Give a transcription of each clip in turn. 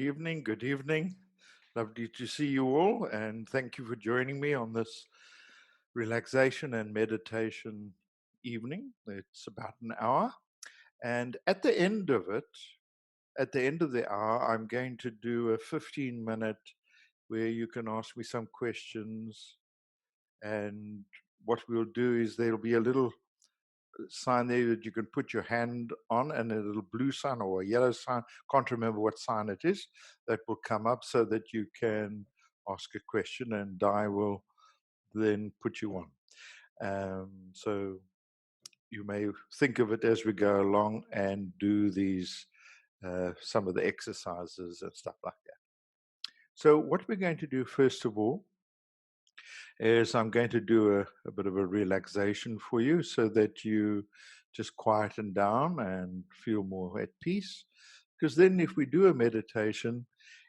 evening. Good evening. Lovely to see you all, and thank you for joining me on this relaxation and meditation evening. It's about an hour, and at the end of it, at the end of the hour, I'm going to do a 15-minute where you can ask me some questions. And what we'll do is there'll be a little sign there that you can put your hand on, and a little blue sign or a yellow sign, can't remember what sign it is, that will come up so that you can ask a question and I will then put you on. So you may think of it as we go along and do these, some of the exercises and stuff like that. So what we're going to do first of all is I'm going to do a bit of a relaxation for you so that you just quieten down and feel more at peace. Because then if we do a meditation,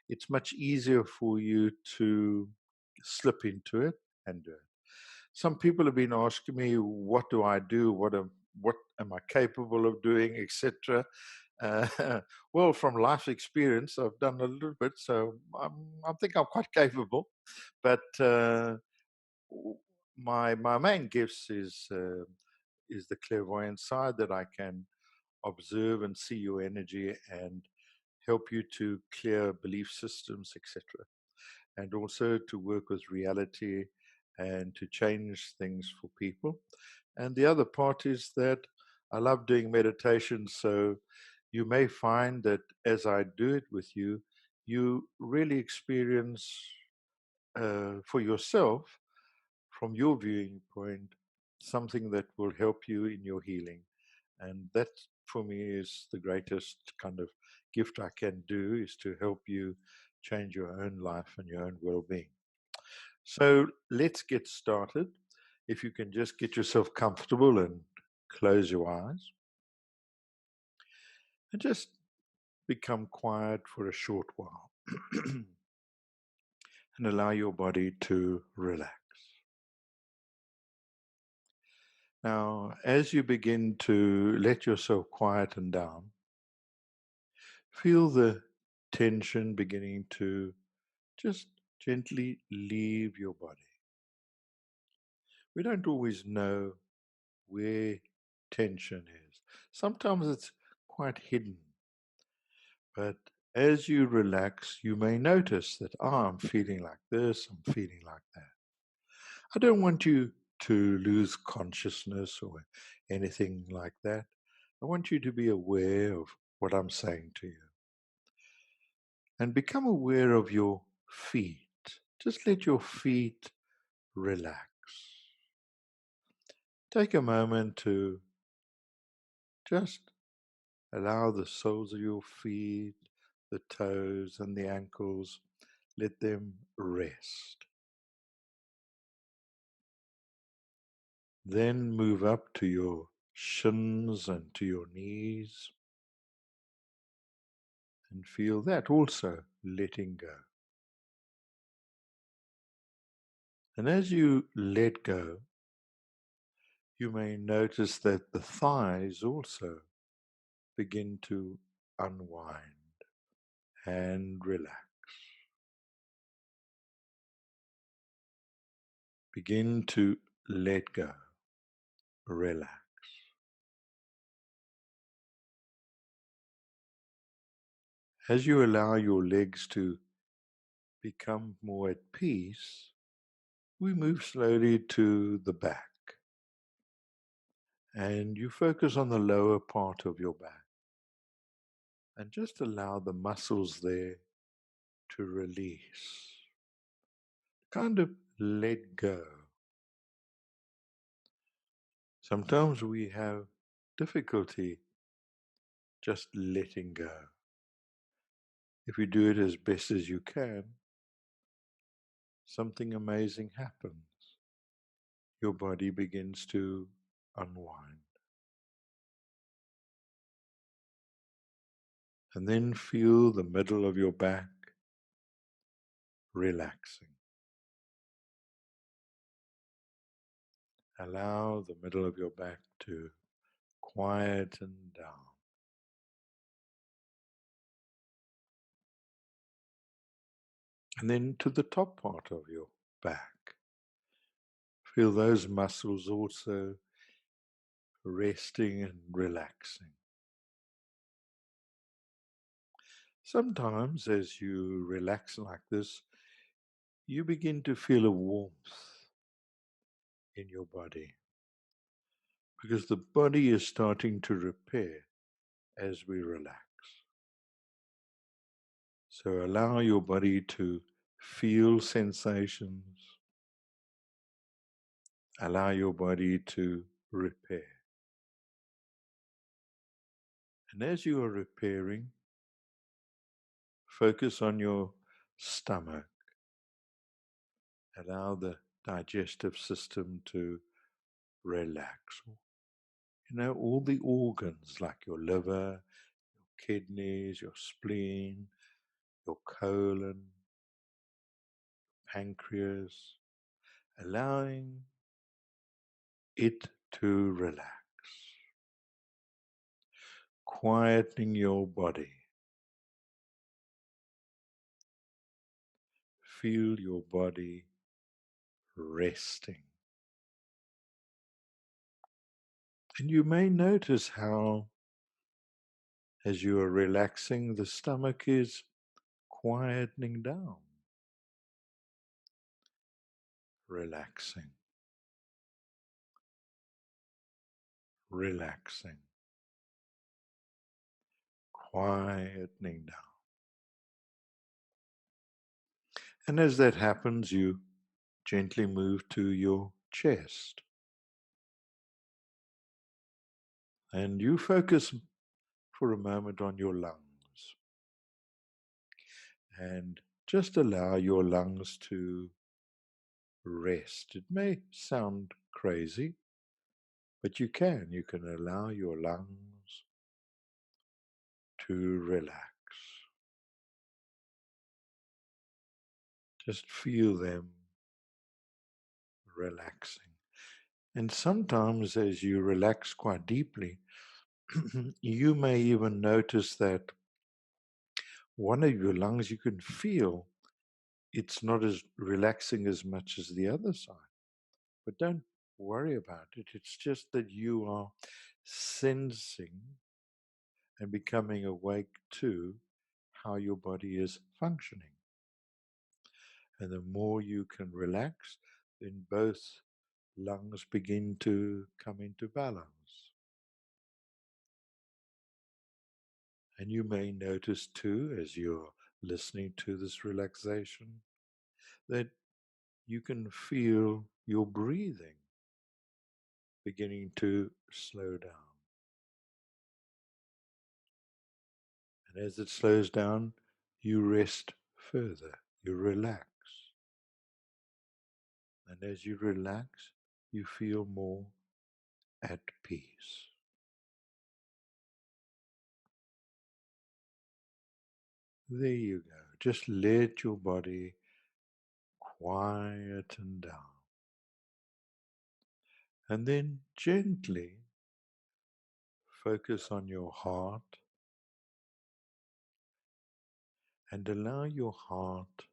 it's much easier for you to slip into it and do it. Some people have been asking me, what do I do? What am I capable of doing, etc. Well, from life experience, I've done a little bit, so I think I'm quite capable. But my main gifts is the clairvoyant side, that I can observe and see your energy and help you to clear belief systems, etc., and also to work with reality and to change things for people. And the other part is that I love doing meditation, so you may find that as I do it with you, you really experience for yourself, from your viewing point, something that will help you in your healing. And that, for me, is the greatest kind of gift I can do, is to help you change your own life and your own well-being. So let's get started. If you can just get yourself comfortable and close your eyes and just become quiet for a short while and allow your body to relax. Now, as you begin to let yourself quieten down, feel the tension beginning to just gently leave your body. We don't always know where tension is. Sometimes it's quite hidden. But as you relax, you may notice that, I'm feeling like this, I'm feeling like that. I don't want you to lose consciousness or anything like that. I want you to be aware of what I'm saying to you. And become aware of your feet. Just let your feet relax. Take a moment to just allow the soles of your feet, the toes and the ankles, let them rest. Then move up to your shins and to your knees and feel that also letting go. And as you let go, you may notice that the thighs also begin to unwind and relax. Begin to let go, relax. As you allow your legs to become more at peace, we move slowly to the back. And you focus on the lower part of your back. And just allow the muscles there to release. Kind of let go. Sometimes we have difficulty just letting go. If you do it as best as you can, something amazing happens. Your body begins to unwind. And then feel the middle of your back relaxing. Allow the middle of your back to quieten down. And then to the top part of your back. Feel those muscles also resting and relaxing. Sometimes, as you relax like this, you begin to feel a warmth in your body because the body is starting to repair as we relax. So allow your body to feel sensations, allow your body to repair. And as you are repairing, focus on your stomach. Allow the digestive system to relax. All the organs like your liver, your kidneys, your spleen, your colon, pancreas, allowing it to relax, quietening your body. Feel your body resting. And you may notice how, as you are relaxing, the stomach is quietening down, relaxing, relaxing, quietening down. And as that happens, you gently move to your chest. And you focus for a moment on your lungs. And just allow your lungs to rest. It may sound crazy, but you can. You can allow your lungs to relax. Just feel them relaxing. And sometimes, as you relax quite deeply, you may even notice that one of your lungs, you can feel it's not as relaxing as much as the other side. But don't worry about it. It's just that you are sensing and becoming awake to how your body is functioning. And the more you can relax, then both lungs begin to come into balance. And you may notice too, as you're listening to this relaxation, that you can feel your breathing beginning to slow down. And as it slows down, you rest further, you relax. And as you relax, you feel more at peace. There you go. Just let your body quieten down. And then gently focus on your heart and allow your heart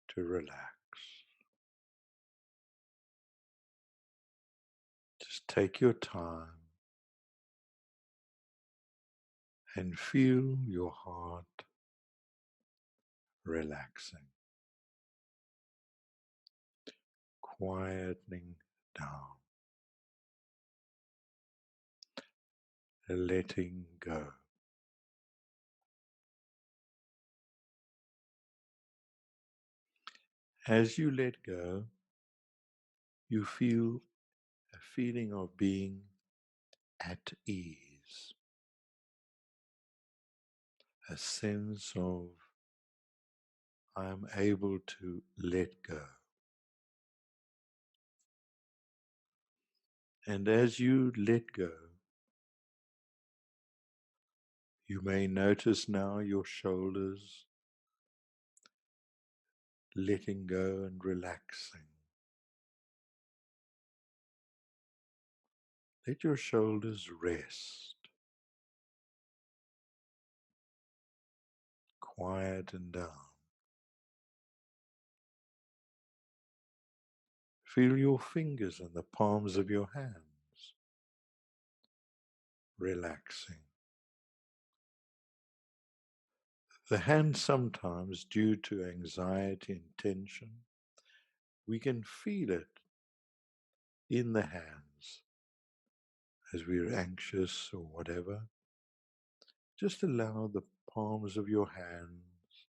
to relax. Just take your time and feel your heart relaxing, quietening down, letting go. As you let go, you feel a feeling of being at ease, a sense of I am able to let go. And as you let go, you may notice now your shoulders letting go and relaxing. Let your shoulders rest, quiet and down. Feel your fingers and the palms of your hands relaxing. The hands sometimes, due to anxiety and tension, we can feel it in the hands as we're anxious or whatever. Just allow the palms of your hands,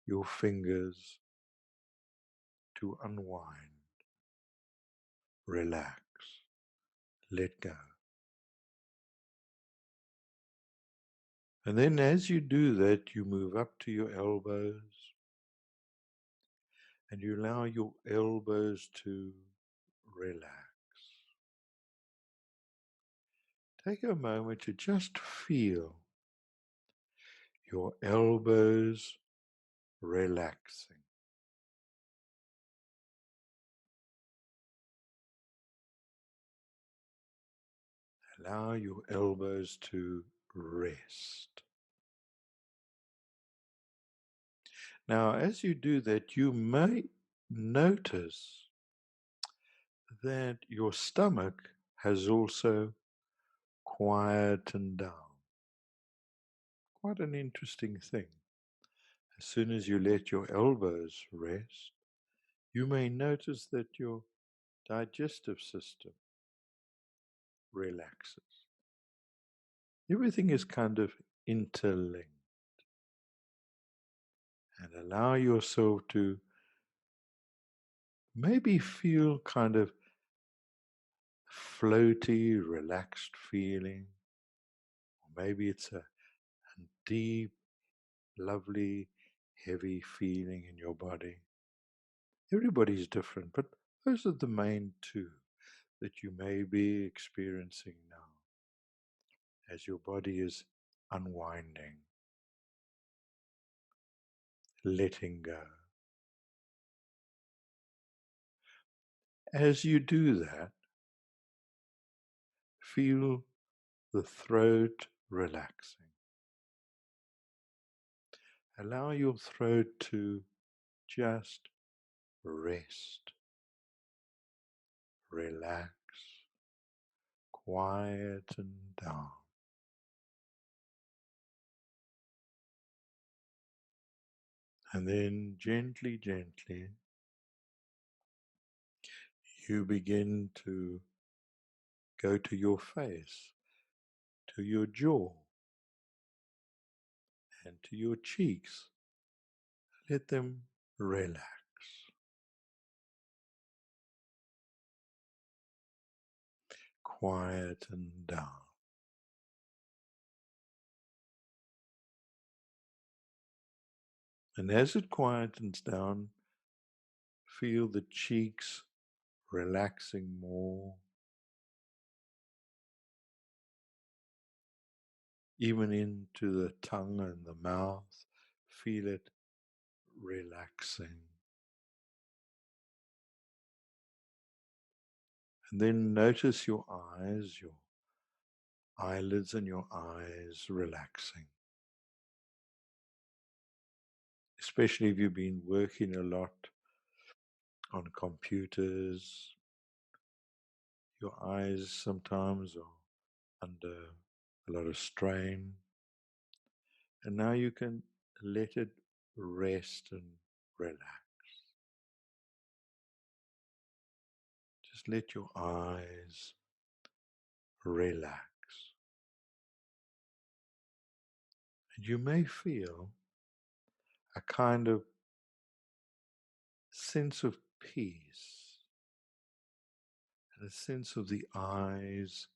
your fingers to unwind, relax, let go. And then as you do that, you move up to your elbows and you allow your elbows to relax. Take a moment to just feel your elbows relaxing. Allow your elbows to rest. Now, as you do that, you may notice that your stomach has also quietened down. Quite an interesting thing. As soon as you let your elbows rest, you may notice that your digestive system relaxes. Everything is kind of interlinked. And allow yourself to maybe feel kind of floaty, relaxed feeling. Or maybe it's a deep, lovely, heavy feeling in your body. Everybody's different, but those are the main two that you may be experiencing now as your body is unwinding, letting go. As you do that, feel the throat relaxing. Allow your throat to just rest, relax, quieten down. And then gently, gently, you begin to go to your face, to your jaw, and to your cheeks. Let them relax. Quieten down. And as it quietens down, feel the cheeks relaxing more, even into the tongue and the mouth. Feel it relaxing. And then notice your eyes, your eyelids and your eyes relaxing. Especially if you've been working a lot on computers, your eyes sometimes are under a lot of strain. And now you can let it rest and relax. Just let your eyes relax. And you may feel a kind of sense of peace and a sense of the eyes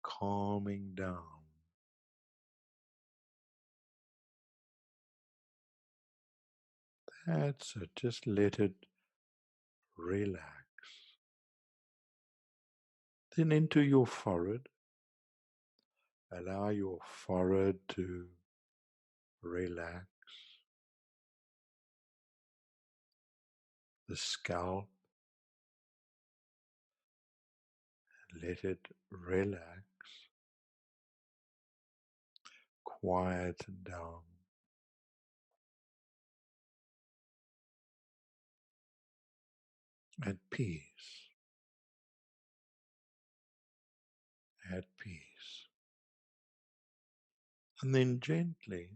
calming down. That's it. Just let it relax. Then into your forehead. Allow your forehead to relax. The scalp. Let it relax. Quieten down. at peace, at peace. And then gently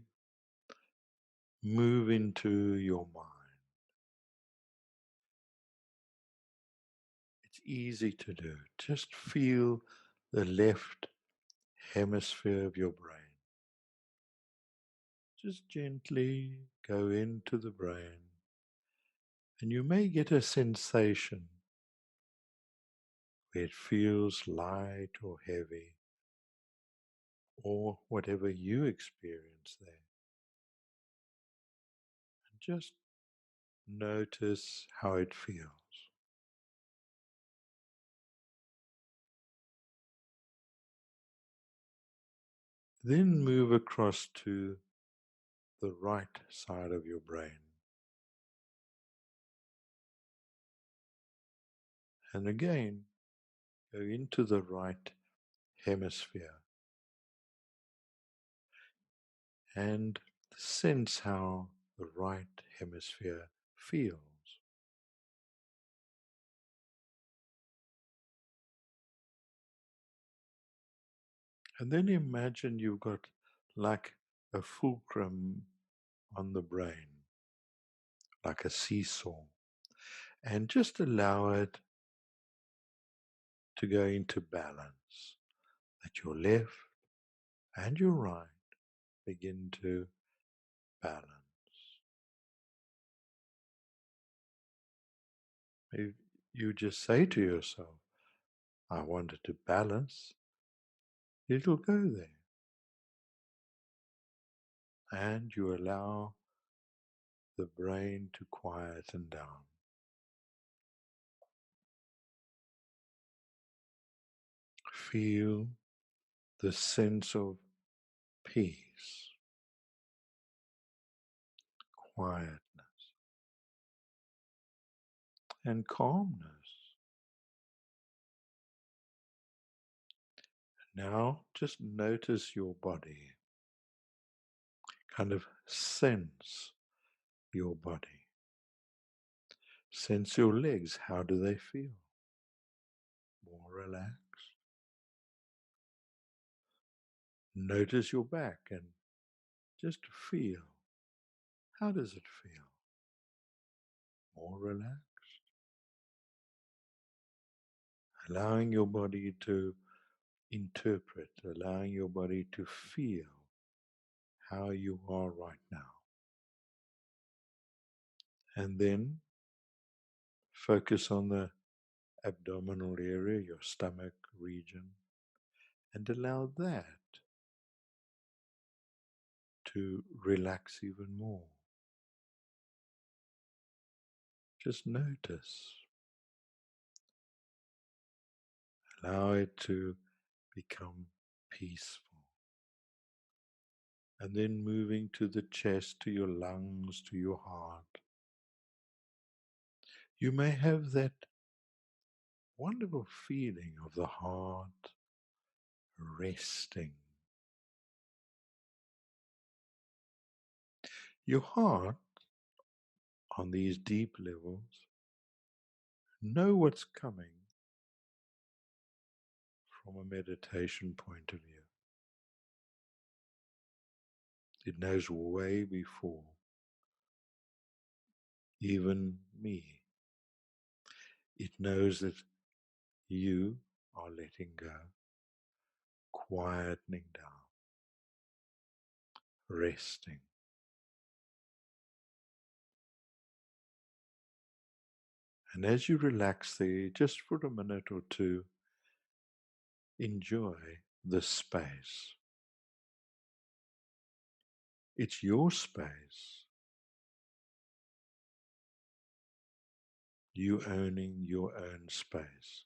move into your mind. It's easy to do. Just feel the left hemisphere of your brain. Just gently go into the brain, and you may get a sensation where it feels light or heavy, or whatever you experience there. And just notice how it feels. Then move across to the right side of your brain. And again, go into the right hemisphere and sense how the right hemisphere feels. And then imagine you've got like a fulcrum on the brain, like a seesaw, and just allow it to go into balance, that your left and your right begin to balance. If you just say to yourself, I want it to balance, it'll go there. And you allow the brain to quieten down. Feel the sense of peace, quietness, and calmness. Now just notice your body, kind of sense your body. Sense your legs. How do they feel? More relaxed. Notice your back and just feel. How does it feel? More relaxed. Allowing your body to interpret, allowing your body to feel how you are right now. And then focus on the abdominal area, your stomach region, and allow that to relax even more. Just notice. Allow it to become peaceful. And then moving to the chest, to your lungs, to your heart. You may have that wonderful feeling of the heart resting. Your heart, on these deep levels, know what's coming from a meditation point of view. It knows way before even me. It knows that you are letting go, quietening down, resting. And as you relax there, just for a minute or two, enjoy the space. It's your space. You owning your own space.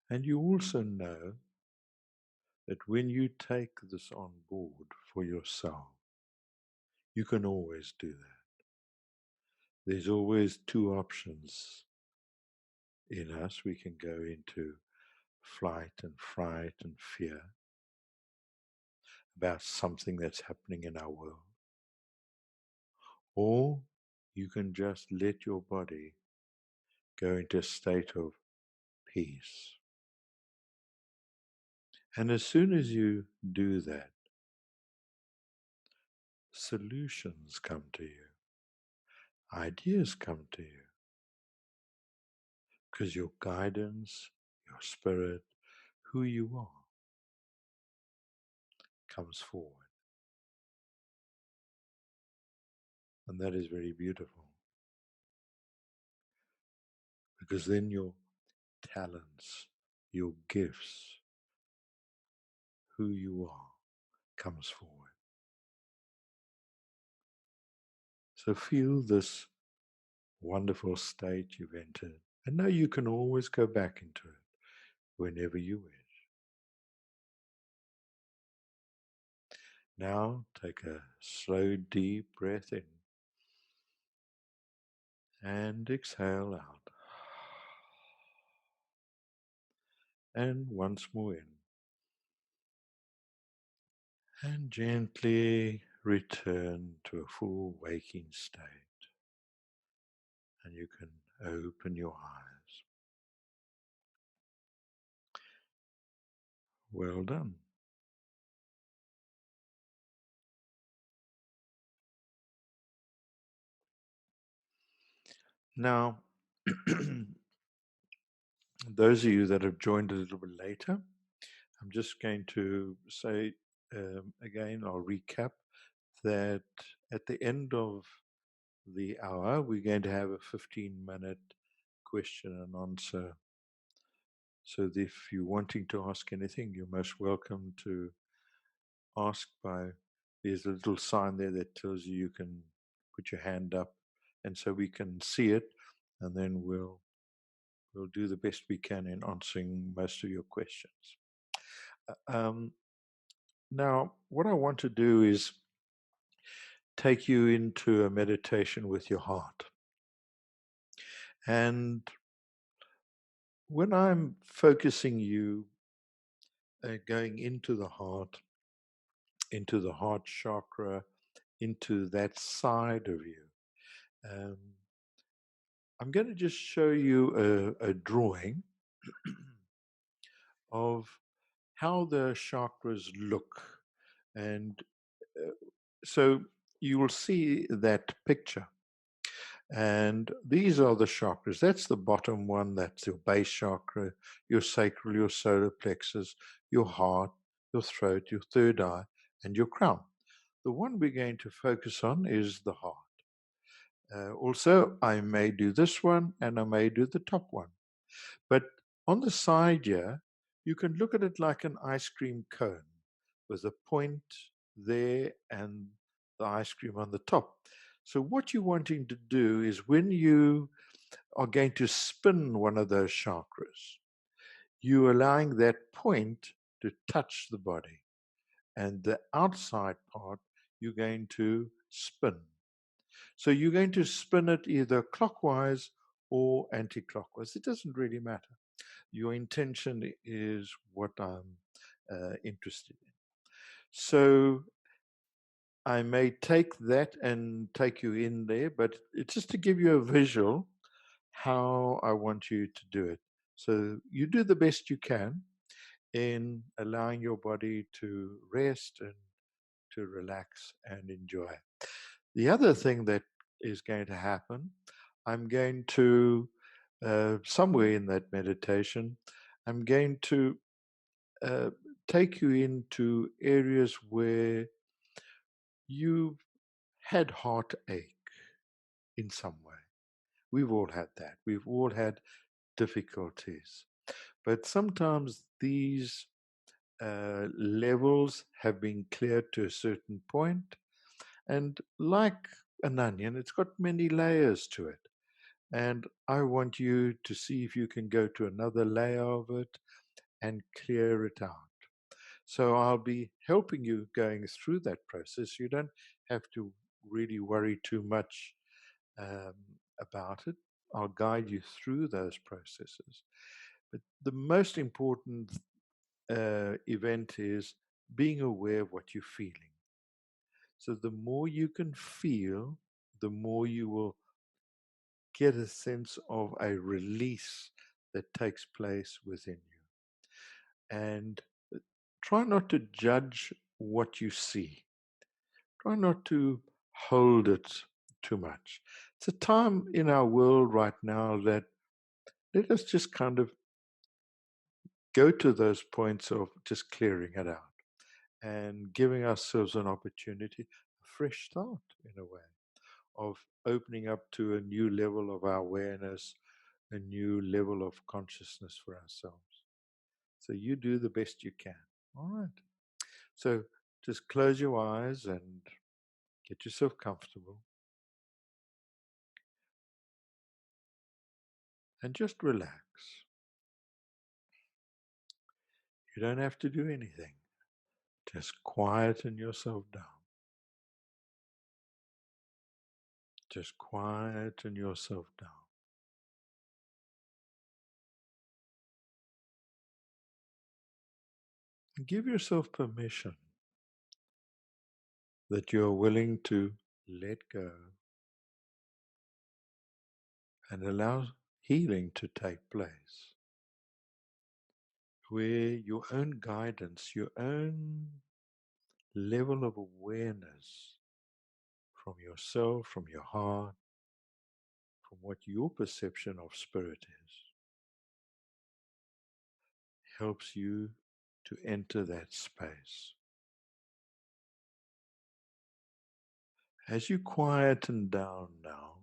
And you also know that when you take this on board for yourself, you can always do that. There's always two options in us. We can go into flight and fright and fear about something that's happening in our world. Or you can just let your body go into a state of peace. And as soon as you do that, solutions come to you, ideas come to you, because your guidance, your spirit, who you are, comes forward. And that is very beautiful, because then your talents, your gifts, who you are, comes forward. So feel this wonderful state you've entered, and know you can always go back into it whenever you wish. Now take a slow, deep breath in and exhale out. And once more in. And gently return to a full waking state. And you can open your eyes. Well done. Now, those of you that have joined a little bit later, I'm just going to say again, I'll recap that at the end of the hour, we're going to have a 15-minute question and answer. So if you're wanting to ask anything, you're most welcome to ask by, there's a little sign there that tells you can put your hand up, and so we can see it, and then we'll do the best we can in answering most of your questions. Now, what I want to do is take you into a meditation with your heart. And when I'm focusing you going into the heart chakra, into that side of you, I'm going to just show you a drawing of how the chakras look. And so you will see that picture. And these are the chakras. That's the bottom one. That's your base chakra, your sacral, your solar plexus, your heart, your throat, your third eye, and your crown. The one we're going to focus on is the heart. Also, I may do this one and I may do the top one. But on the side here, you can look at it like an ice cream cone with a point there and the ice cream on the top. So what you're wanting to do is when you are going to spin one of those chakras, you're allowing that point to touch the body. And the outside part, you're going to spin. So you're going to spin it either clockwise or anti-clockwise. It doesn't really matter. Your intention is what I'm interested in. So I may take that and take you in there, but it's just to give you a visual how I want you to do it. So you do the best you can in allowing your body to rest and to relax and enjoy. The other thing that is going to happen, I'm going to, somewhere in that meditation, I'm going to uh, take you into areas where you've had heartache in some way. We've all had that. We've all had difficulties. But sometimes these levels have been cleared to a certain point, and like an onion, it's got many layers to it. And I want you to see if you can go to another layer of it and clear it out. So I'll be helping you going through that process. You don't have to really worry too much um, about it. I'll guide you through those processes. But the most important event is being aware of what you're feeling. So the more you can feel, the more you will get a sense of a release that takes place within you. And try not to judge what you see. Try not to hold it too much. It's a time in our world right now that let us just kind of go to those points of just clearing it out and giving ourselves an opportunity, a fresh start in a way, of opening up to a new level of our awareness, a new level of consciousness for ourselves. So you do the best you can. All right. So just close your eyes and get yourself comfortable and just relax. You don't have to do anything. Just quieten yourself down. Just quieten yourself down. And give yourself permission that you're willing to let go and allow healing to take place, where your own guidance, your own level of awareness from yourself, from your heart, from what your perception of spirit is, helps you to enter that space. As you quieten down now,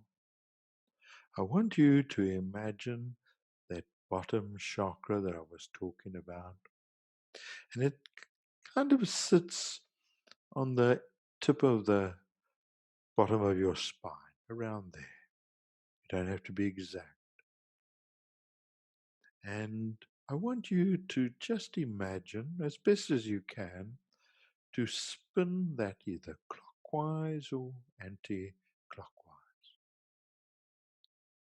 I want you to imagine that bottom chakra that I was talking about. And it kind of sits on the tip of the bottom of your spine, around there. You don't have to be exact. And I want you to just imagine, as best as you can, to spin that either clockwise or anti-clockwise.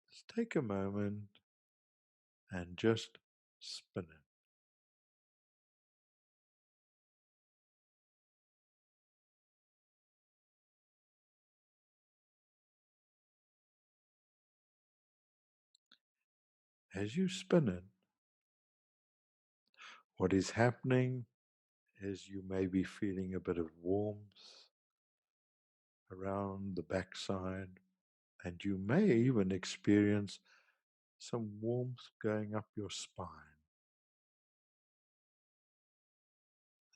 Just take a moment and just spin it. As you spin it, what is happening is you may be feeling a bit of warmth around the backside, and you may even experience some warmth going up your spine.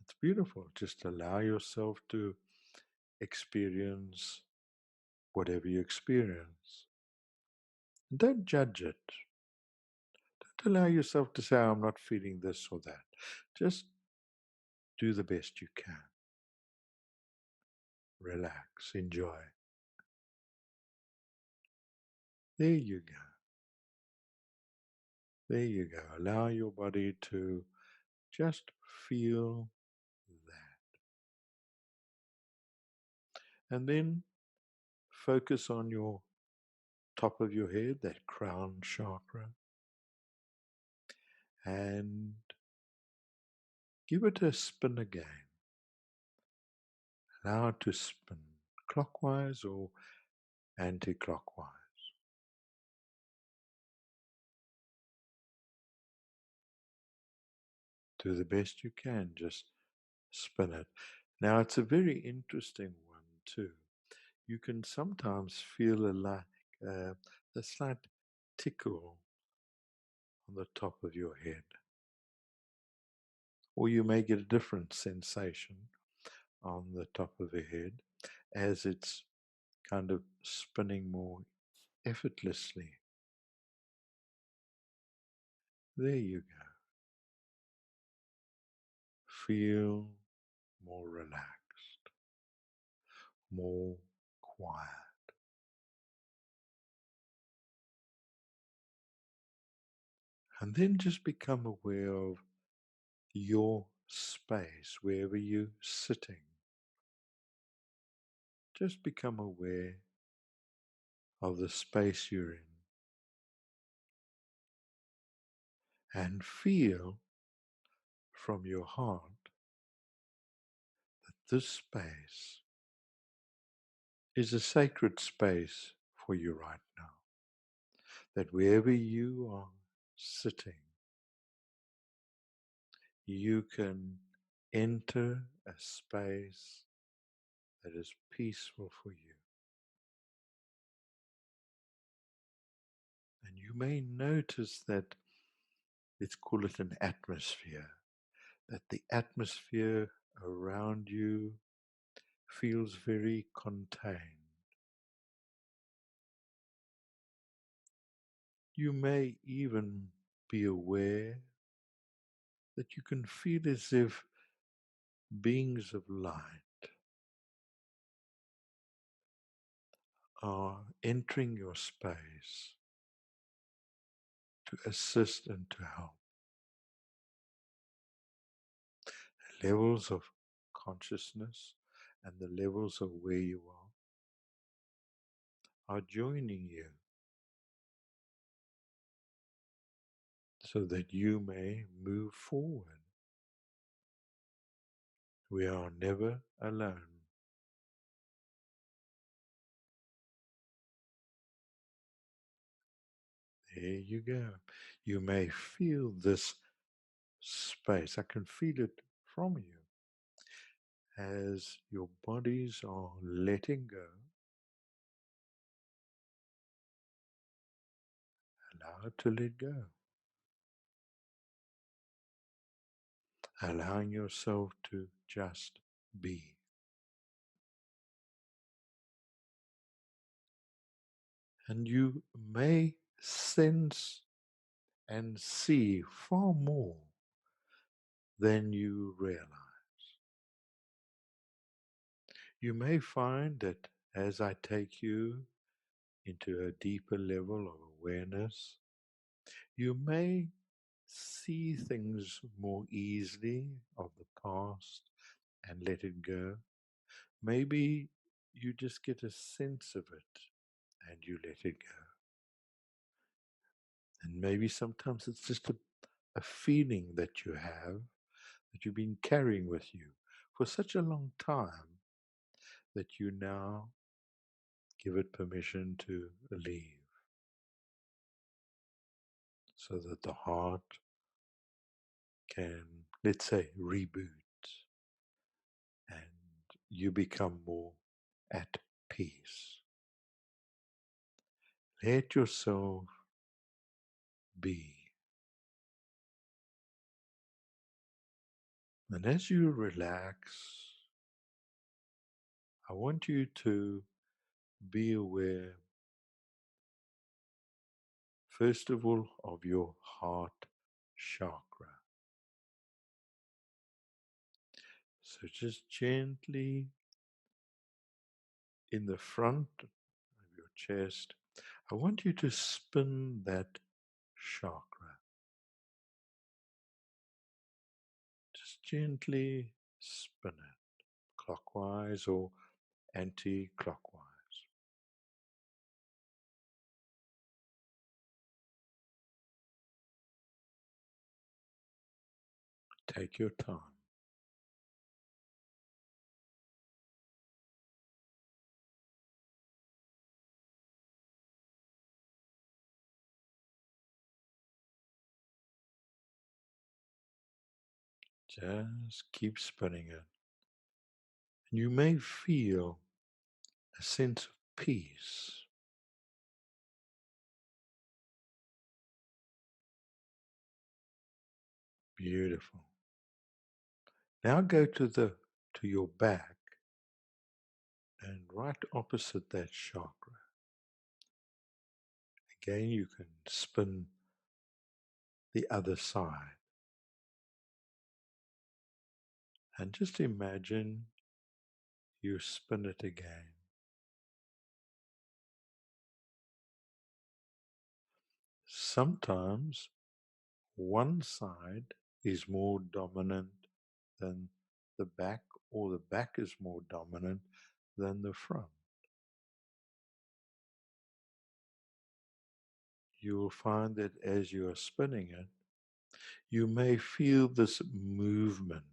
It's beautiful. Just allow yourself to experience whatever you experience. And don't judge it. Don't allow yourself to say, I'm not feeling this or that. Just do the best you can. Relax, enjoy. There you go. There you go. Allow your body to just feel that. And then focus on your top of your head, that crown chakra, and give it a spin again. Allow it to spin clockwise or anti-clockwise. Do the best you can, just spin it. Now, it's a very interesting one too. You can sometimes feel a slight tickle on the top of your head, or you may get a different sensation on the top of the head as it's kind of spinning more effortlessly. There you go. Feel more relaxed, more quiet. And then just become aware of your space, wherever you're sitting. Just become aware of the space you're in and feel from your heart that this space is a sacred space for you right now. that wherever you are sitting, you can enter a space that is peaceful for you. And you may notice that, let's call it an atmosphere, that the atmosphere around you feels very contained. You may even be aware that you can feel as if beings of light are entering your space to assist and to help. The levels of consciousness and the levels of where you are joining you so that you may move forward. We are never alone. There you go. You may feel this space. I can feel it from you as your bodies are letting go. Allow it to let go. Allowing yourself to just be. And you may sense and see far more than you realize. You may find that as I take you into a deeper level of awareness, you may see things more easily of the past and let it go. Maybe you just get a sense of it and you let it go. And maybe sometimes it's just a feeling that you have that you've been carrying with you for such a long time that you now give it permission to leave so that the heart can, let's say, reboot and you become more at peace. Let yourself be. And as you relax, I want you to be aware, first of all, of your heart chakra. So just gently in the front of your chest, I want you to spin that chakra. Just gently spin it, clockwise or anti-clockwise. Take your time. Just keep spinning it. And you may feel a sense of peace. Beautiful. Now go to your back and right opposite that chakra. Again, you can spin the other side. And just imagine you spin it again. Sometimes one side is more dominant than the back, or the back is more dominant than the front. You will find that as you are spinning it, you may feel this movement,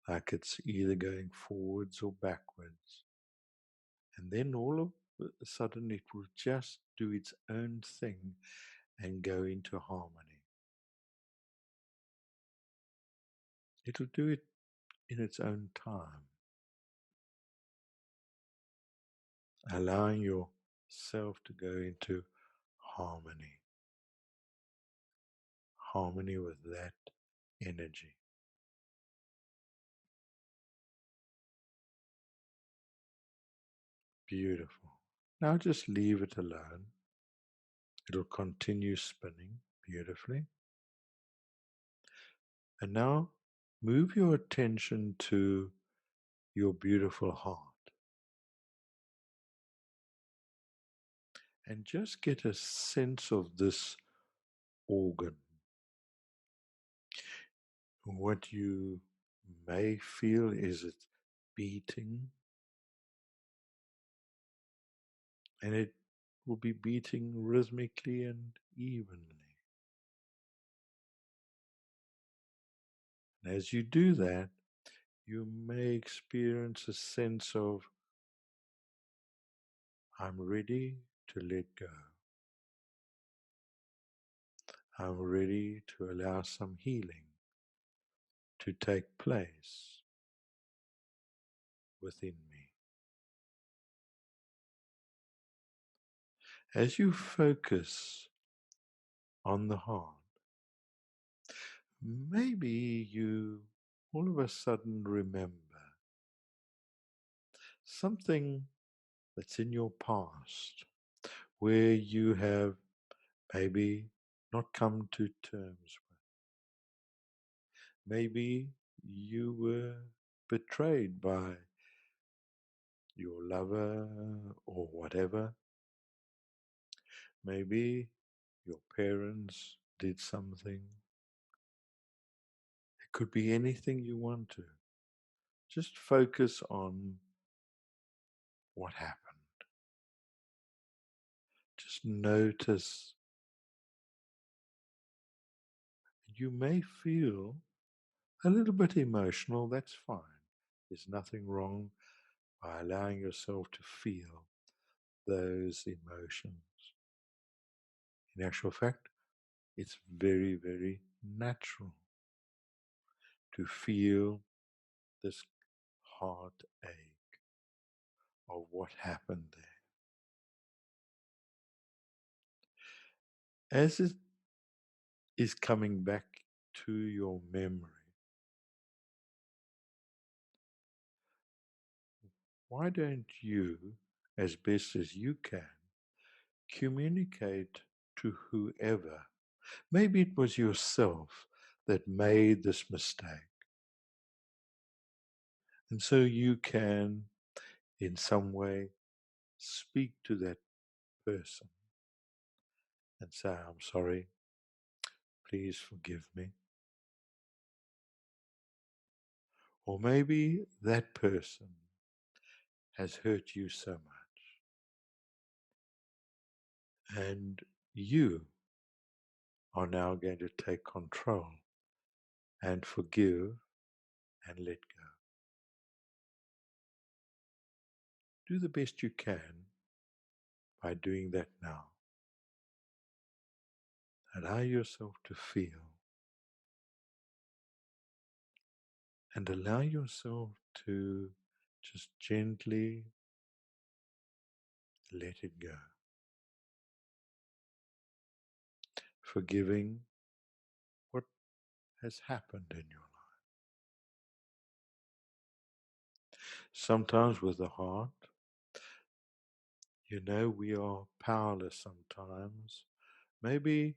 like it's either going forwards or backwards. And then all of a sudden it will just do its own thing and go into harmony. It'll do it in its own time, allowing yourself to go into harmony, harmony with that energy. Beautiful. Now just leave it alone. It'll continue spinning beautifully. And now move your attention to your beautiful heart and just get a sense of this organ. What you may feel is it beating, and it will be beating rhythmically and evenly. And as you do that, you may experience a sense of, I'm ready to let go. I'm ready to allow some healing to take place within me. As you focus on the heart, maybe you all of a sudden remember something that's in your past where you have maybe not come to terms with. Maybe you were betrayed by your lover or whatever. Maybe your parents did something. It could be anything you want to. Just focus on what happened. Just notice. You may feel a little bit emotional, that's fine. There's nothing wrong by allowing yourself to feel those emotions. In actual fact, it's very, very natural to feel this heartache of what happened there. As it is coming back to your memory, why don't you, as best as you can, communicate to whoever? Maybe it was yourself that made this mistake. And so you can, in some way, speak to that person and say, I'm sorry, please forgive me. Or maybe that person has hurt you so much, and you are now going to take control and forgive and let go. Do the best you can by doing that now. Allow yourself to feel and allow yourself to just gently let it go. Forgiving what has happened in your life. Sometimes with the heart, we are powerless sometimes. Maybe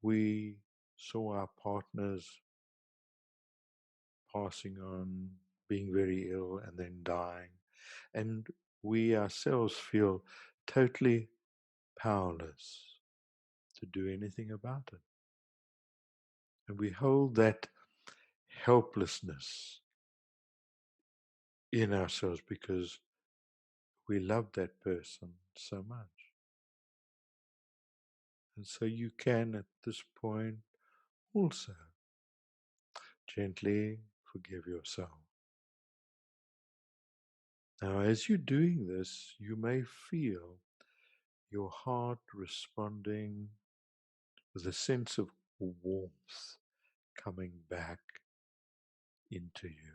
we saw our partners passing on, being very ill, and then dying. And we ourselves feel totally powerless to do anything about it. And we hold that helplessness in ourselves because we love that person so much. And so you can, at this point, also gently forgive yourself. Now, as you're doing this, you may feel your heart responding with a sense of warmth coming back into you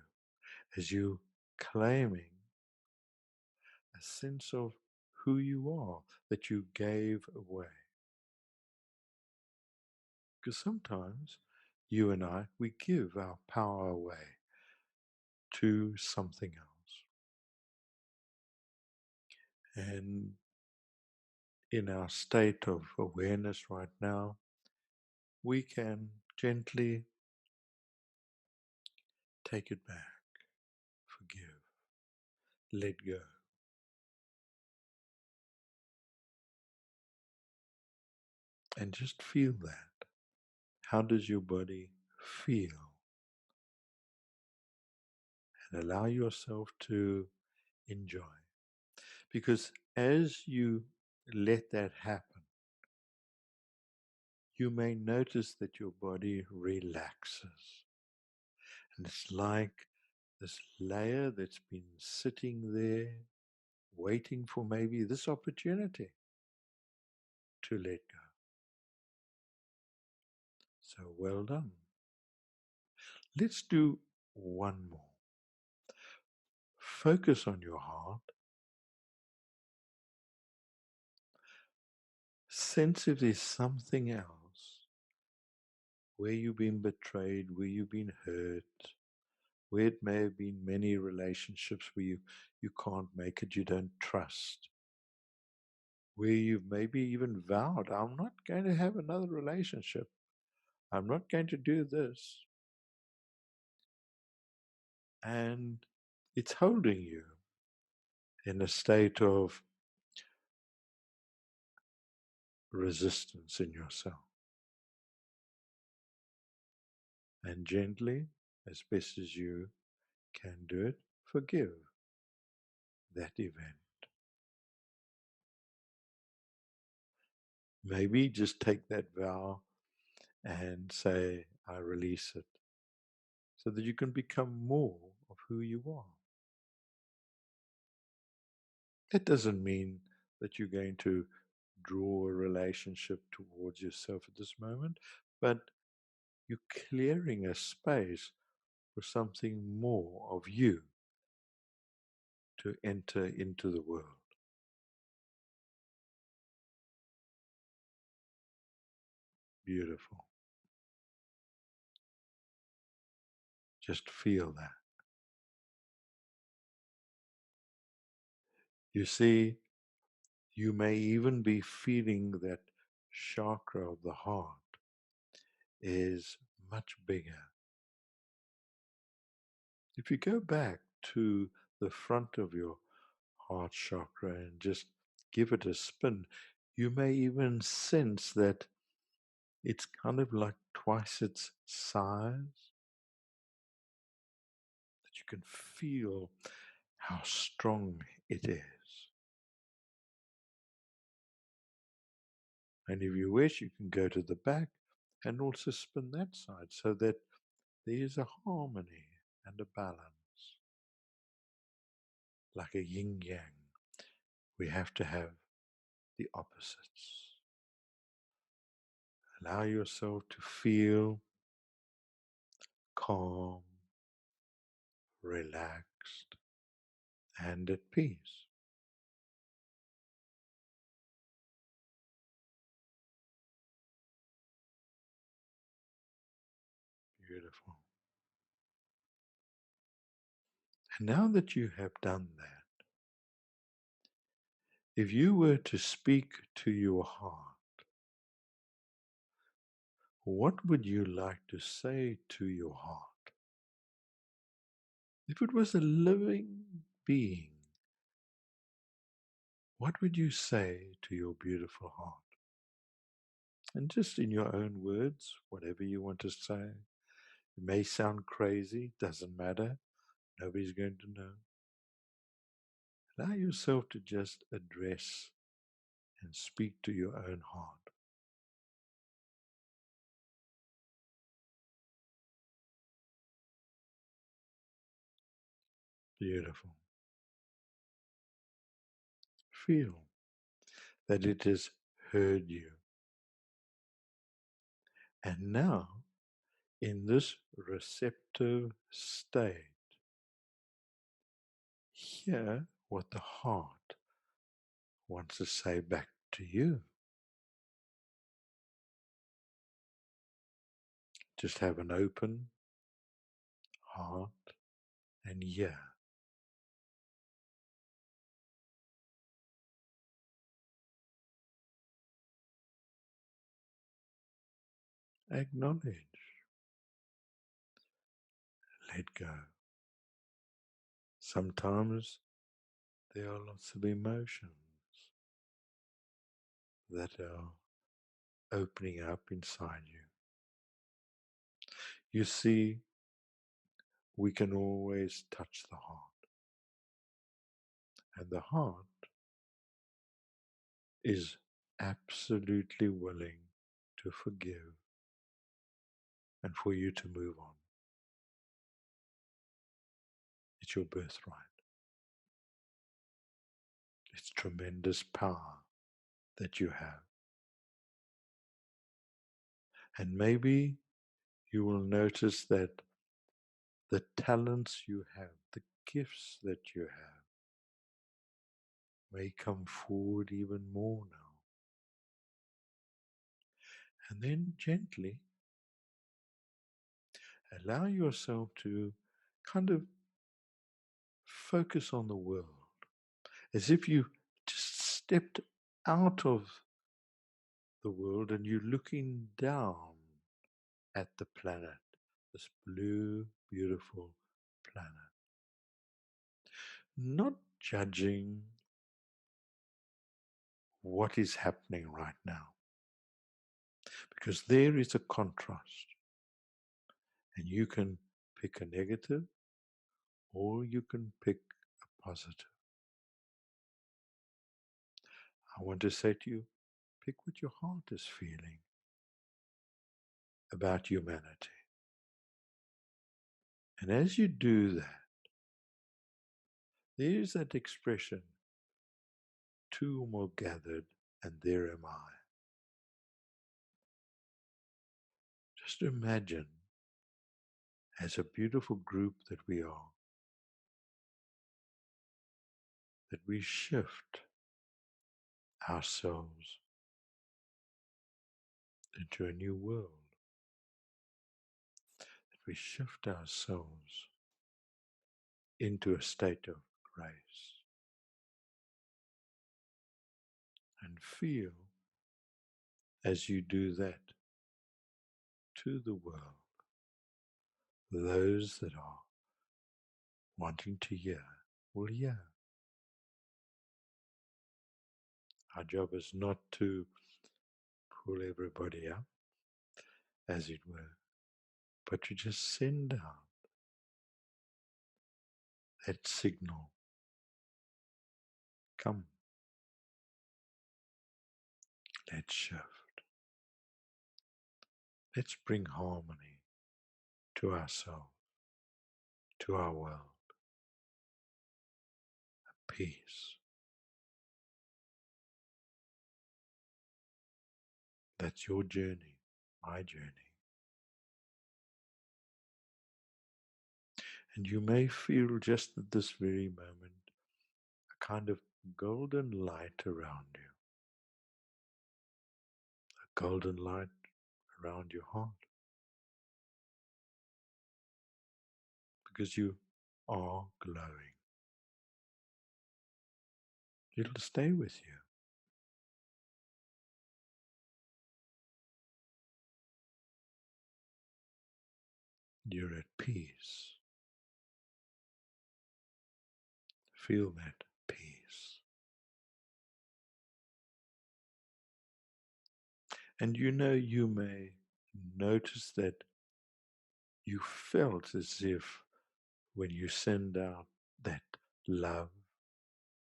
as you claiming a sense of who you are that you gave away. Because sometimes you and I, we give our power away to something else. And in our state of awareness right now, we can gently take it back, forgive, let go. And just feel that. How does your body feel? And allow yourself to enjoy. Because as you let that happen, you may notice that your body relaxes. And it's like this layer that's been sitting there, waiting for maybe this opportunity to let go. So well done. Let's do one more. Focus on your heart. Sense if there's something else where you've been betrayed, where you've been hurt, where it may have been many relationships where you can't make it, you don't trust, where you've maybe even vowed, I'm not going to have another relationship, I'm not going to do this. And it's holding you in a state of resistance in yourself. And gently, as best as you can do it, forgive that event. Maybe just take that vow and say, I release it, so that you can become more of who you are. That doesn't mean that you're going to draw a relationship towards yourself at this moment, but you're clearing a space for something more of you to enter into the world. Beautiful. Just feel that. You see, you may even be feeling that chakra of the heart is much bigger. If you go back to the front of your heart chakra and just give it a spin, you may even sense that it's kind of like twice its size, that you can feel how strong it is. And if you wish, you can go to the back and also spin that side so that there is a harmony and a balance. Like a yin yang, we have to have the opposites. Allow yourself to feel calm, relaxed, and at peace. Beautiful. And now that you have done that, if you were to speak to your heart, what would you like to say to your heart? If it was a living being, what would you say to your beautiful heart? And just in your own words, whatever you want to say. It may sound crazy, doesn't matter. Nobody's going to know. Allow yourself to just address and speak to your own heart. Beautiful. Feel. that it has heard you. And now, in this receptive state, hear what the heart wants to say back to you. Just have an open heart and hear. Acknowledge. Let go. Sometimes there are lots of emotions that are opening up inside you. You see, we can always touch the heart, and the heart is absolutely willing to forgive and for you to move on. It's your birthright. It's tremendous power that you have. And maybe you will notice that the talents you have, the gifts that you have, may come forward even more now. And then gently allow yourself to kind of focus on the world as if you just stepped out of the world and you're looking down at the planet, this blue, beautiful planet. Not judging what is happening right now, because there is a contrast, and you can pick a negative or you can pick a positive. I want to say to you, pick what your heart is feeling about humanity. And as you do that, there is that expression, two or more gathered, and there am I. Just imagine, as a beautiful group that we are, that we shift ourselves into a new world, that we shift ourselves into a state of grace, and feel as you do that to the world, those that are wanting to hear will hear. Our job is not to pull everybody up, as it were, but to just send out that signal. Come, let's shift. Let's bring harmony to ourselves, to our world, peace. That's your journey, my journey. And you may feel just at this very moment a kind of golden light around you, a golden light around your heart, because you are glowing. It'll stay with you. You're at peace. Feel that peace. And you may notice that you felt as if when you send out that love,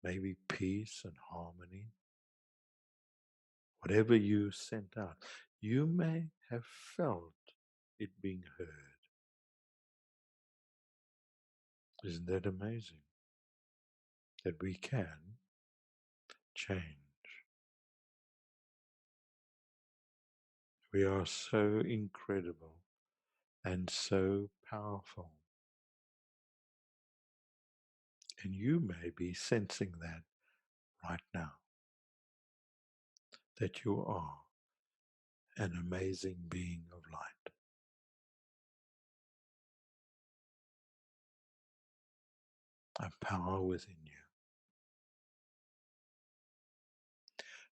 maybe peace and harmony, whatever you sent out, you may have felt it being heard. Isn't that amazing? That we can change. We are so incredible and so powerful. And you may be sensing that right now, that you are an amazing being of light, a power within you,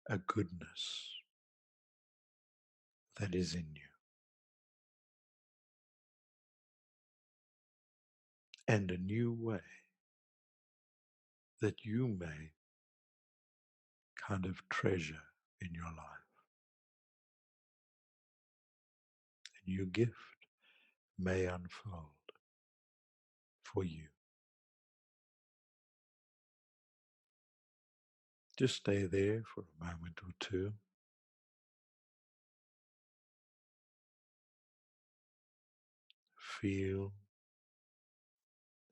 a goodness that is in you, and a new way that you may kind of treasure in your life. A new gift may unfold for you. Just stay there for a moment or two. Feel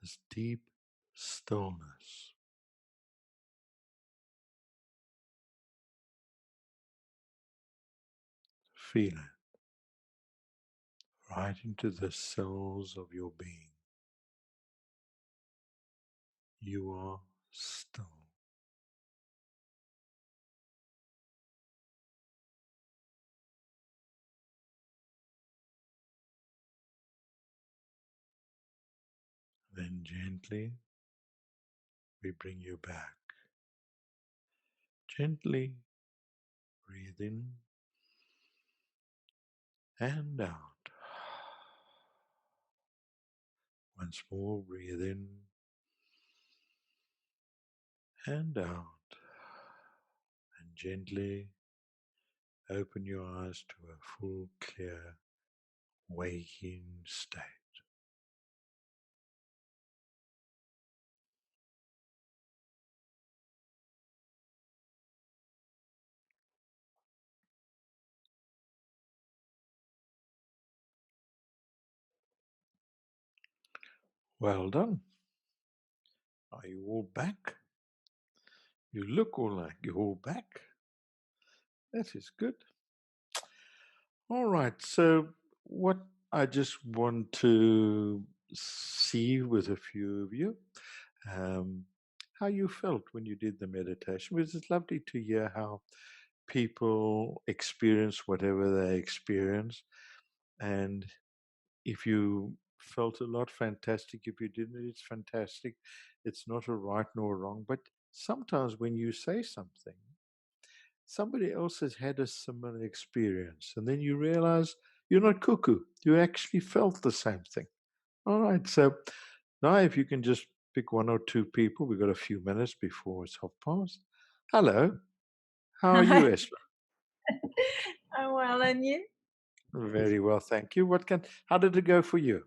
this deep stillness. Feel it right into the cells of your being. You are still. Then gently we bring you back. Gently breathe in and out. Once more, breathe in and out. And gently open your eyes to a full, clear, waking state. Well done. Are you all back? You look all like you're all back. That is good. All right. So, what I just want to see with a few of you, um, how you felt when you did the meditation. Because it's lovely to hear how people experience whatever they experience. And if you felt a lot, fantastic. If you didn't, it's fantastic. It's not a right nor a wrong. But sometimes when you say something, somebody else has had a similar experience, and then you realize you're not cuckoo. You actually felt the same thing. All right. So now, if you can just pick one or two people, we've got a few minutes before it's past. Hello. How are Hi, you, Esra? I'm well, and you? Very well, thank you. How did it go for you?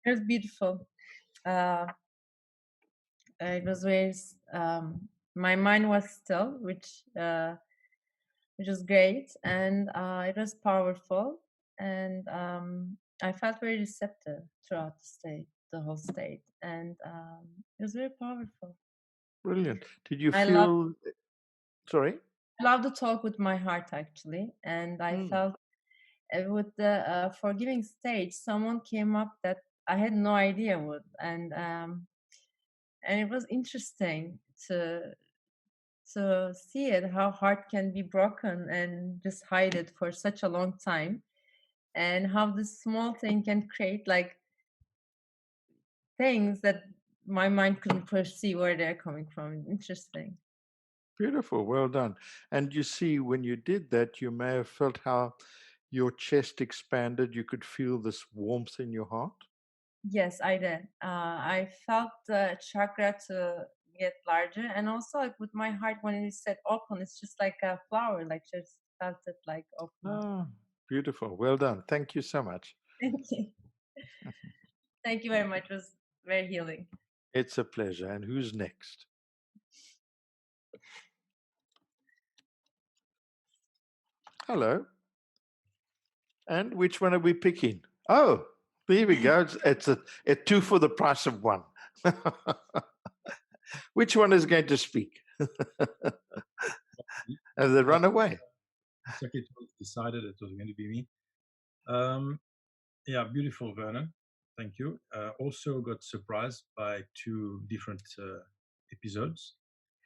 It was beautiful. Uh, it was very. My mind was still, which was great, and it was powerful, and I felt very receptive throughout the whole state, and it was very powerful. Brilliant. Did you I love feel, sorry? love the talk with my heart actually, and I Mm, felt with the forgiving stage, someone came up that I had no idea would, and it was interesting to see it how heart can be broken and just hide it for such a long time, and how this small thing can create like things that my mind couldn't perceive where they're coming from. Interesting. beautiful. Well done. And you see, when you did that, you may have felt how your chest expanded. You could feel this warmth in your heart. Yes, I did. I felt the chakra to get larger, and also like with my heart when it is set open, it's just like a flower, like just felt it like open. Ah, beautiful. Well done. Thank you so much. Thank you. Thank you very much. It was very healing. It's a pleasure. And who's next? Hello. And which one are we picking? Oh, here we go. It's a two for the price of one. Which one is going to speak? Have they run away? The secretary decided it was going to be me. Um, yeah, beautiful, Vernon. Thank you. Also got surprised by two different episodes.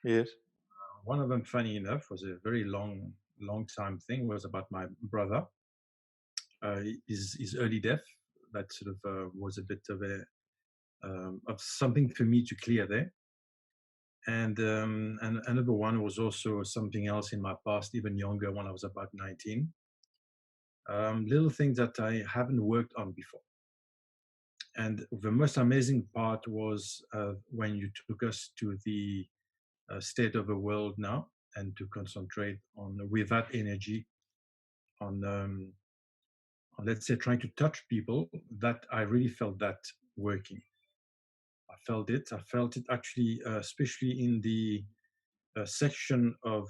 Yes. One of them, funny enough, was a very long time thing. Was about my brother, his early death. That sort of was a bit of something for me to clear there. And another one was also something else in my past, even younger, when I was about 19. Little things that I haven't worked on before. And the most amazing part was when you took us to the state of the world now, and to concentrate on, with that energy, on, on, let's say, trying to touch people. That I really felt that working. I felt it. I felt it actually, especially in the section of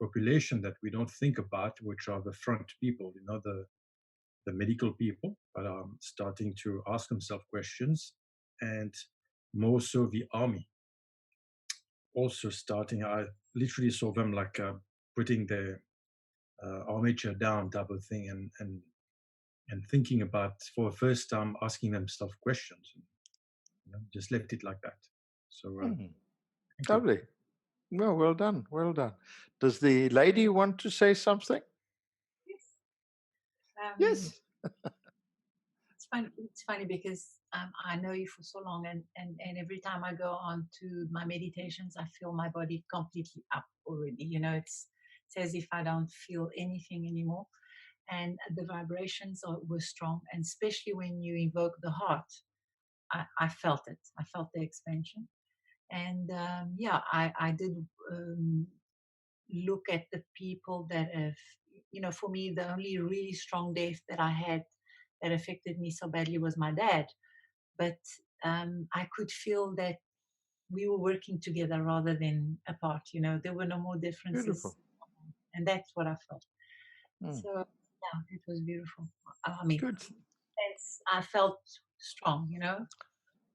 population that we don't think about, which are the front people, the medical people, but are starting to ask themselves questions, and more so the army. Also starting, I literally saw them like putting their armature down, type of thing, and thinking about, for the first time, asking themselves questions. Just left it like that. So Mhm. thank you. Lovely. Well, well done. Well done. Does the lady want to say something? Yes. Um, Yes. it's funny because I know you for so long, and every time I go on to my meditations, I feel my body completely up already. It's as if I don't feel anything anymore. And the vibrations were strong, and especially when you invoke the heart, I felt it. I felt the expansion. And yeah, I did look at the people that have, for me, the only really strong death that I had that affected me so badly was my dad. But I could feel that we were working together rather than apart. There were no more differences. Beautiful. And that's what I felt. Mm. So, yeah, it was beautiful. I mean, Good. I felt strong.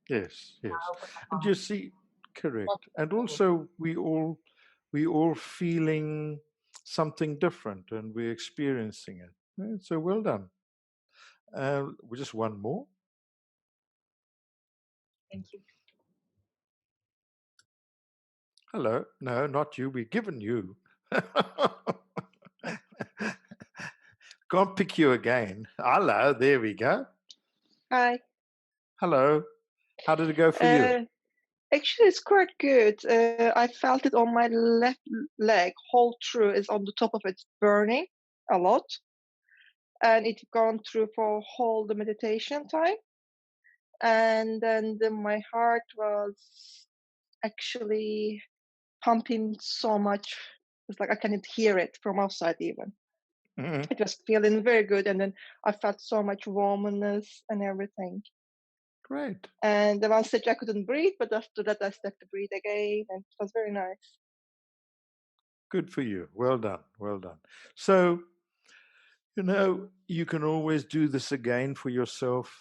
Yes, I yes. opened my And heart. you see, Not correct. And that also we all feeling something different and we're experiencing it. So well done. Just one more. Thank you. Hello. No, not you. We've given you. Can't pick you again. Hello. There we go. Hi. Hello. How did it go for you? Uh, Actually, it's quite good. I felt it on my left leg, whole through is on the top of it burning a lot, and it gone through for whole the meditation time. And then my heart was actually pumping so much. It's like I cannot hear it from outside even. Mhm. It was feeling very good, and then I felt so much warmness and everything. Great. And the one stage I couldn't breathe, but after that I started to breathe again, and it was very nice. Good for you. Well done. Well done. So, you can always do this again for yourself,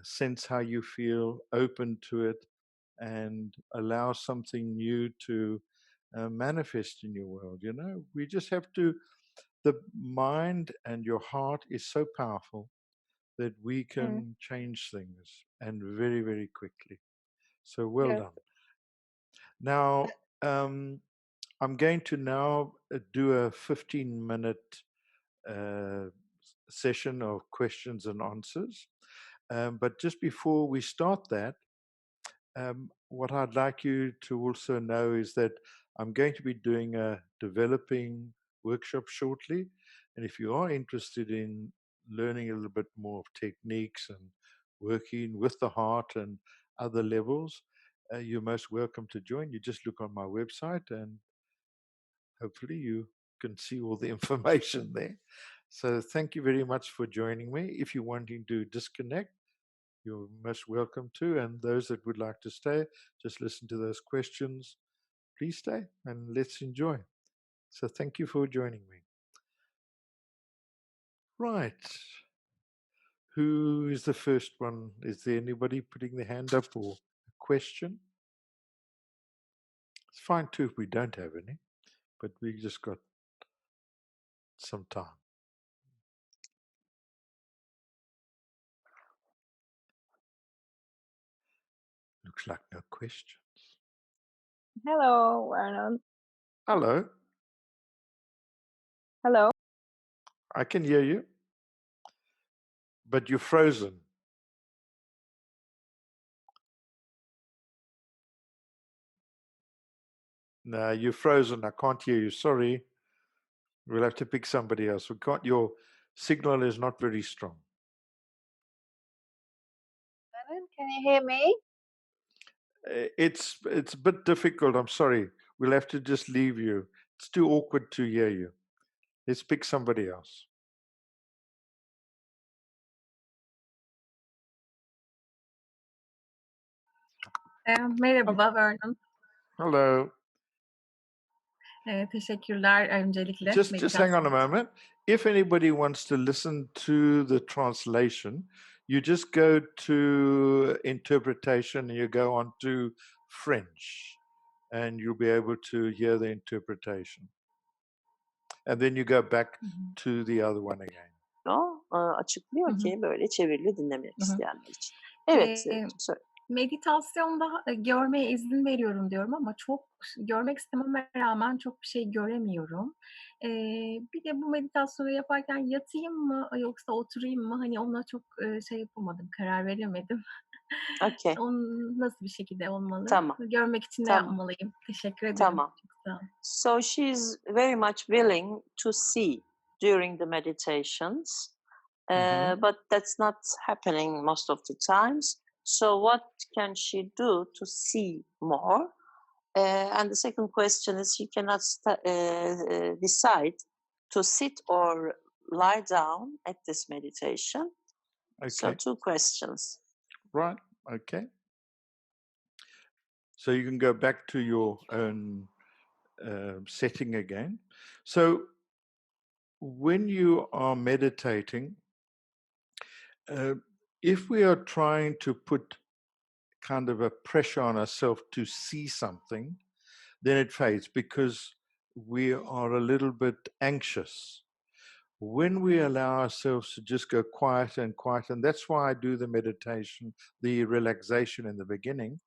sense how you feel, open to it, and allow something new to manifest in your world. We just have to, the mind and your heart is so powerful that we Mm, can change things and very, very quickly. So well yes. done. Now, I'm going to now do a 15-minute uh, session of questions and answers. But just before we start that, what I'd like you to also know is that I'm going to be doing a developing workshop shortly. And if you are interested in learning a little bit more of techniques and working with the heart and other levels, you're most welcome to join. You just look on my website and hopefully you can see all the information there. So thank you very much for joining me. If you're wanting to disconnect, you're most welcome to. And those that would like to stay, just listen to those questions. Please stay and let's enjoy. So thank you for joining me. Right. Who is the first one? Is there anybody putting their hand up or a question? It's fine too if we don't have any, but we just got some time. Looks like no questions. Hello, Vernon. Hello, Hello. I can hear you, but you're frozen. No, you're frozen. I can't hear you. Sorry. We'll have to pick somebody else. We can't. Your signal is not very strong. Vernon, can you hear me? It's a bit difficult. I'm sorry. We'll have to just leave you. It's too awkward to hear you. Let's pick somebody else. Merhaba Vernon. Hello. Teşekkürler öncelikle. Just hang on a moment. If anybody wants to listen to the translation, you just go to interpretation and you go on to French, and you'll be able to hear the interpretation. And then you go back to the other one again. Açıklıyor ki böyle çevirili dinlemek isteyenler için. Evet, söyle. Meditasyonda görmeye izin veriyorum diyorum ama çok görmek istememe rağmen çok bir şey göremiyorum. Bir de bu meditasyonu yaparken yatayım mı yoksa oturayım mı? Hani ona çok şey yapamadım, karar veremedim. Okay. Onun nasıl bir şekilde olmalı? Tamam. Görmek için ne Tamam. yapmalıyım? Teşekkür ederim. Tamam. Çok sağ olun. So she's very much willing to see during the meditations, but that's not happening most of the times. So what can she do to see more? And the second question is she cannot decide to sit or lie down at this meditation. Okay. So 2 questions. Right. Okay. So you can go back to your own setting again. So when you are meditating, if we are trying to put kind of a pressure on ourselves to see something, then it fades because we are a little bit anxious. When we allow ourselves to just go quiet, and that's why I do the meditation, the relaxation in the beginning,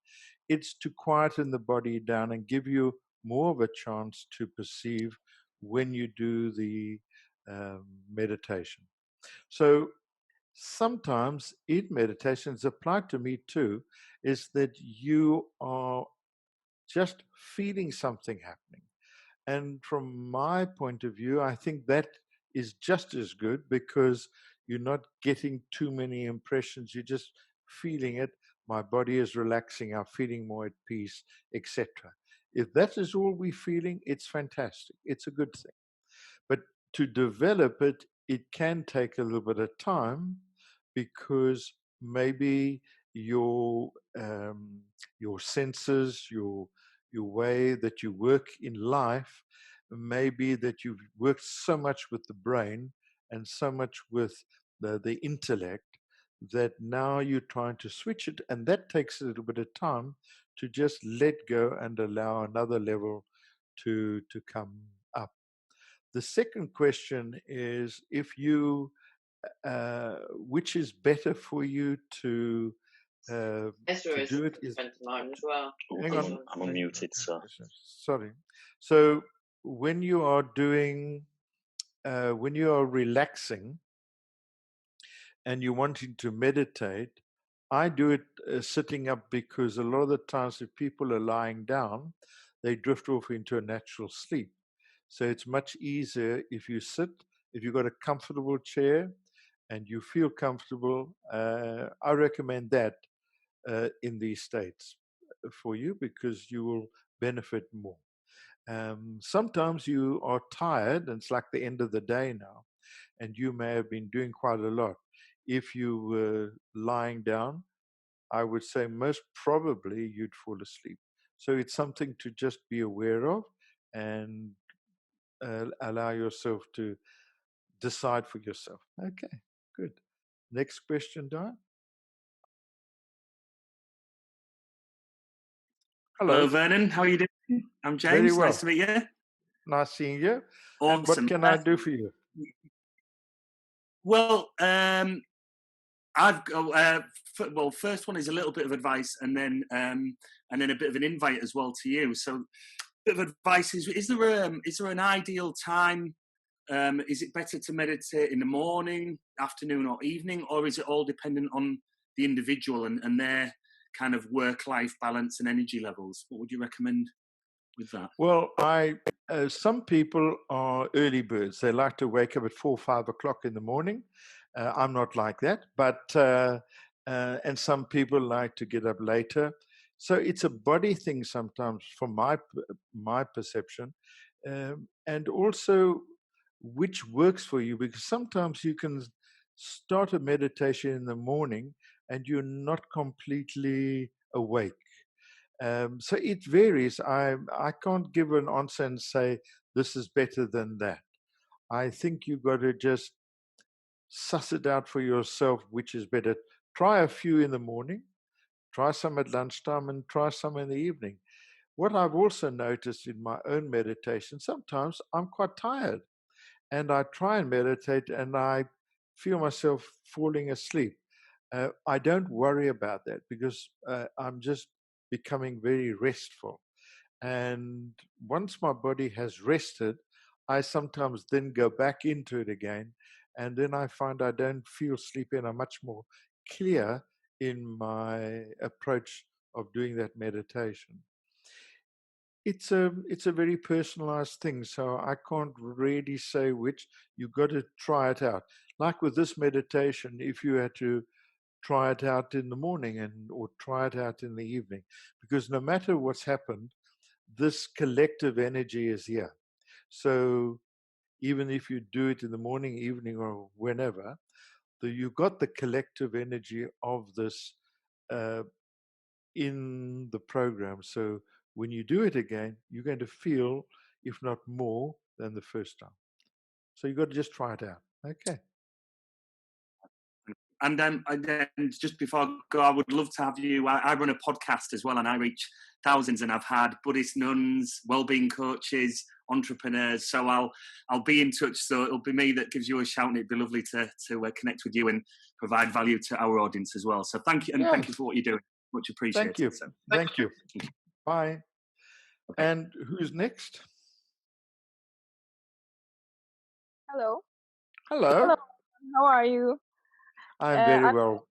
it's to quieten the body down and give you more of a chance to perceive when you do the meditation. So sometimes in meditations applied to me too, is that you are just feeling something happening. And from my point of view, I think that is just as good because you're not getting too many impressions. You're just feeling it. My body is relaxing. I'm feeling more at peace, etc. If that is all we're feeling, it's fantastic. It's a good thing. But to develop it, it can take a little bit of time because maybe your senses, your way that you work in life, maybe that you've worked so much with the brain and so much with the intellect that now you're trying to switch it, and that takes a little bit of time to just let go and allow another level to come up. The second question is if you, which is better for you to do it is. Hang on. I'm unmuted, so. Sorry. So when you are doing, when you are relaxing and you're wanting to meditate, I do it sitting up because a lot of the times if people are lying down, they drift off into a natural sleep. So it's much easier if you sit, if you've got a comfortable chair and you feel comfortable. I recommend that in these states for you because you will benefit more. Sometimes you are tired and it's like the end of the day now, and you may have been doing quite a lot. If you were lying down, I would say most probably you'd fall asleep. So it's something to just be aware of and allow yourself to decide for yourself. Okay, good. Next question, Di. Hello, Vernon. How are you doing? I'm James. Very well. Nice to meet you. Nice seeing you. Awesome. And what can I do for you? Well, I've got well. First one is a little bit of advice, and then a bit of an invite as well to you. So, bit of advice is there an ideal time? Is it better to meditate in the morning, afternoon, or evening, or is it all dependent on the individual and their kind of work-life balance and energy levels? What would you recommend with that? Well, some people are early birds. They like to wake up at 4 or 5 o'clock in the morning. I'm not like that, but and some people like to get up later. So it's a body thing sometimes, from my perception, and also which works for you. Because sometimes you can start a meditation in the morning and you're not completely awake. So it varies. I can't give an answer and say this is better than that. I think you've got to just suss it out for yourself, which is better. Try a few in the morning, try some at lunchtime, and try some in the evening. What I've also noticed in my own meditation, sometimes I'm quite tired and I try and meditate and I feel myself falling asleep. I don't worry about that because I'm just becoming very restful. And once my body has rested, I sometimes then go back into it again. And then I find I don't feel sleepy and I'm much more clear in my approach of doing that meditation. It's a very personalized thing, so I can't really say which. You've got to try it out. Like with this meditation, if you had to try it out in the morning and or try it out in the evening, because no matter what's happened, this collective energy is here. So even if you do it in the morning, evening, or whenever, you've got the collective energy of this uh, in the program. So when you do it again, you're going to feel, if not more than the first time. So you've got to just try it out. Okay. And then just before I go, I would love to have you. I run a podcast as well, and I reach thousands. And I've had Buddhist nuns, well-being coaches, entrepreneurs. So I'll be in touch. So it'll be me that gives you a shout, and it'd be lovely to connect with you and provide value to our audience as well. So thank you, and thank you for what you're doing. Much appreciated. Thank you. So, Thank you. Bye. Okay. And who's next? Hello. Hello. Hello. How are you? I'm very I well.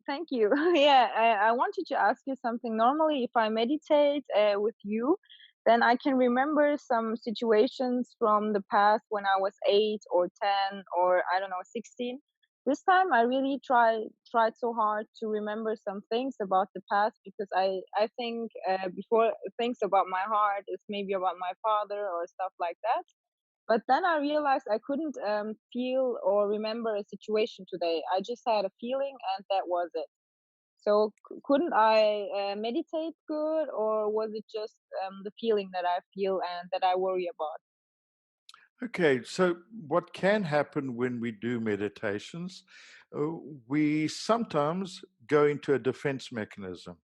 thank you. Yeah, I wanted to ask you something. Normally, if I meditate with you, then I can remember some situations from the past when I was 8 or 10 or I don't know 16. This time, I really tried so hard to remember some things about the past because I think before things about my heart is maybe about my father or stuff like that. But then I realized I couldn't feel or remember a situation today. I just had a feeling, and that was it. So couldn't I meditate good, or was it just the feeling that I feel and that I worry about? Okay, so what can happen when we do meditations, we sometimes go into a defense mechanism.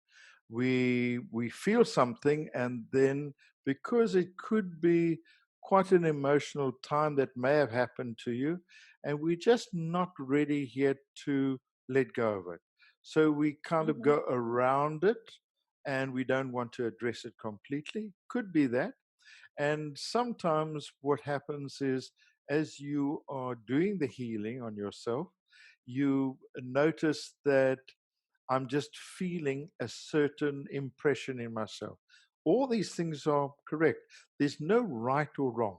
We feel something, and then because it could be quite an emotional time that may have happened to you, and we're just not ready yet to let go of it. So we kind of go around it, and we don't want to address it completely. Could be that. And sometimes what happens is, as you are doing the healing on yourself, you notice that I'm just feeling a certain impression in myself. All these things are correct. There's no right or wrong.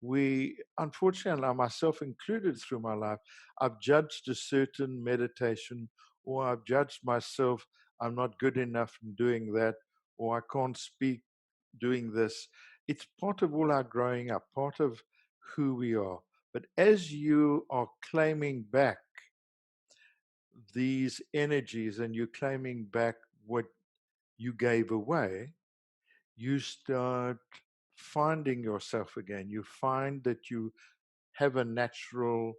We, unfortunately, myself included through my life, I've judged a certain meditation, or I've judged myself, I'm not good enough in doing that, or I can't speak doing this. It's part of all our growing up, part of who we are. But as you are claiming back these energies and you're claiming back what you gave away, you start finding yourself again. You find that you have a natural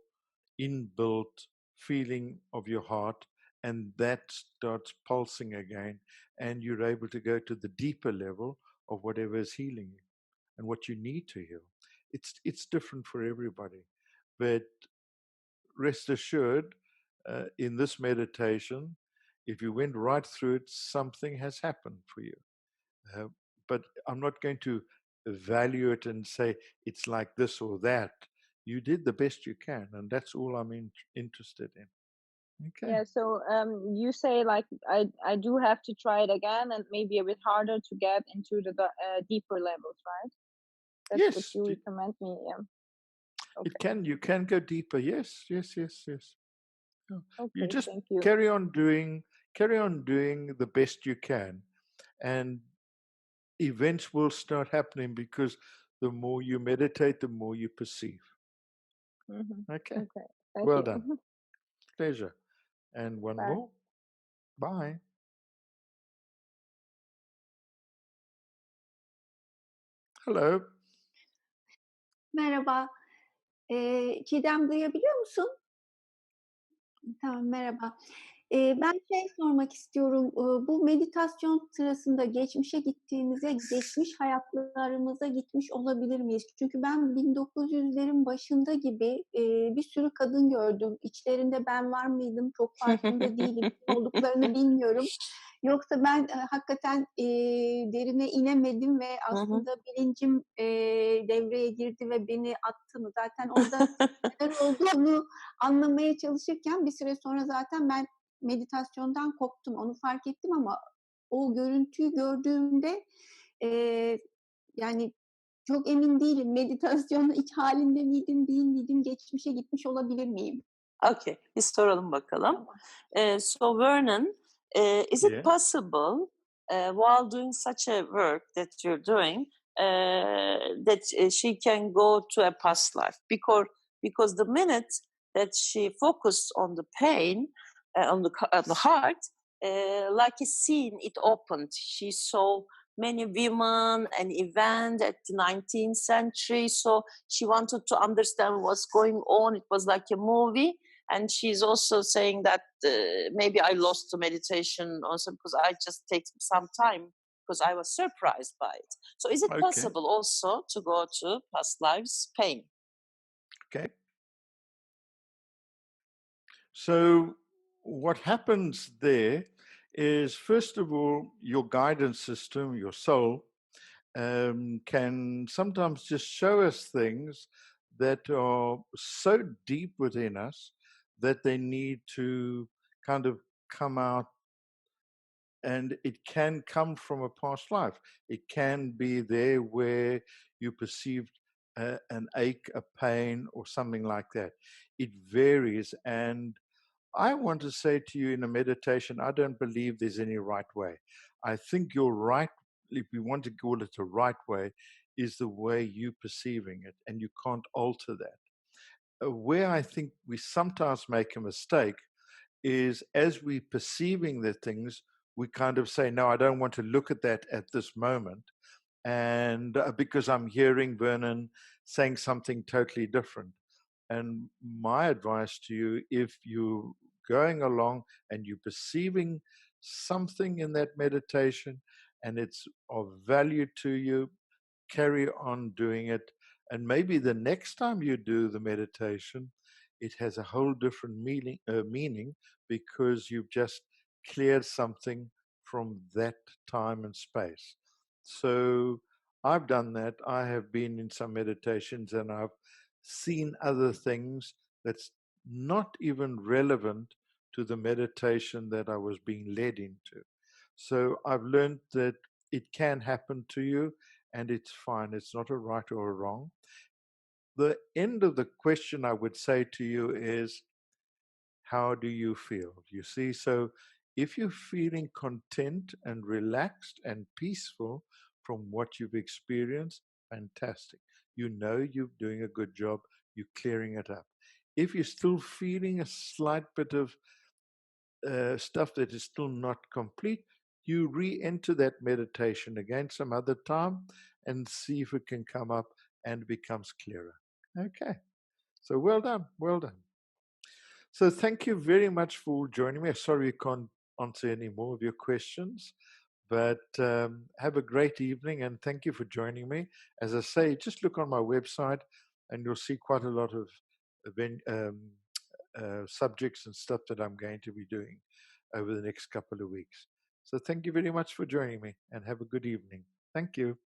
inbuilt feeling of your heart, and that starts pulsing again, and you're able to go to the deeper level of whatever is healing you and what you need to heal. It's different for everybody, but rest assured, in this meditation, if you went right through it, something has happened for you. But I'm not going to value it and say it's like this or that. You did the best you can, and that's all I'm interested in. Okay. Yeah, so you say like I do have to try it again and maybe a bit harder to get into the deeper levels, right? That's what Yes, you recommend me. Yeah. it Okay. can. You can go deeper. Yes. You Okay. just Thank you. carry on doing the best you can, and events will start happening because the more you meditate, the more you perceive. Okay. Okay. Thank Well you. done. Pleasure. And one Bye. more. Bye. Hello. Merhaba. Çiğdem duyabiliyor musun? Tamam, merhaba. Ben şey sormak istiyorum, bu meditasyon sırasında geçmişe gittiğimizde geçmiş hayatlarımıza gitmiş olabilir miyiz? Çünkü ben 1900'lerin başında gibi, bir sürü kadın gördüm. İçlerinde ben var mıydım çok farkında değilim. Kim olduklarını bilmiyorum. Yoksa ben, hakikaten, derine inemedim ve aslında bilincim, devreye girdi ve beni attı mı? Zaten orada neler olduğunu anlamaya çalışırken bir süre sonra zaten ben meditasyondan koptum. Onu fark ettim ama o görüntüyü gördüğümde, yani çok emin değilim. Meditasyonun iç halinde miydim, değil miydim? Geçmişe gitmiş olabilir miyim? Okay, biz soralım bakalım. Tamam. So Vernon, is it Yeah. possible while doing such a work that you're doing that she can go to a past life? Because the minute that she focused on the pain, on the heart, like a scene, it opened. She saw many women and events at the 19th century. So she wanted to understand what's going on. It was like a movie. And she's also saying that maybe I lost the meditation also because I just take some time because I was surprised by it. So is it Okay. possible also to go to past lives pain? Okay. So what happens there is, first of all, your guidance system, your soul, can sometimes just show us things that are so deep within us that they need to kind of come out, and it can come from a past life. It can be there where you perceived an ache, a pain, or something like that. It varies. And I want to say to you in a meditation, I don't believe there's any right way. I think your right, if we want to call it a right way, is the way you're perceiving it, and you can't alter that. Where I think we sometimes make a mistake is as we're perceiving the things, we kind of say, no, I don't want to look at that at this moment. And because I'm hearing Vernon saying something totally different. And my advice to you, if you're going along and you're perceiving something in that meditation and it's of value to you, carry on doing it. And maybe the next time you do the meditation, it has a whole different meaning because you've just cleared something from that time and space. So I've done that. I have been in some meditations and I've seen other things that's not even relevant to the meditation that I was being led into. So I've learned that it can happen to you and it's fine. It's not a right or a wrong. The end of the question I would say to you is, how do you feel? You see, so if you're feeling content and relaxed and peaceful from what you've experienced, fantastic. You know you're doing a good job, you're clearing it up. If you're still feeling a slight bit of stuff that is still not complete, you re-enter that meditation again some other time and see if it can come up and becomes clearer. Okay. So well done. Well done. So thank you very much for joining me. Sorry we can't answer any more of your questions, but have a great evening and thank you for joining me. As I say, just look on my website and you'll see quite a lot of subjects and stuff that I'm going to be doing over the next couple of weeks. So thank you very much for joining me, and have a good evening. Thank you.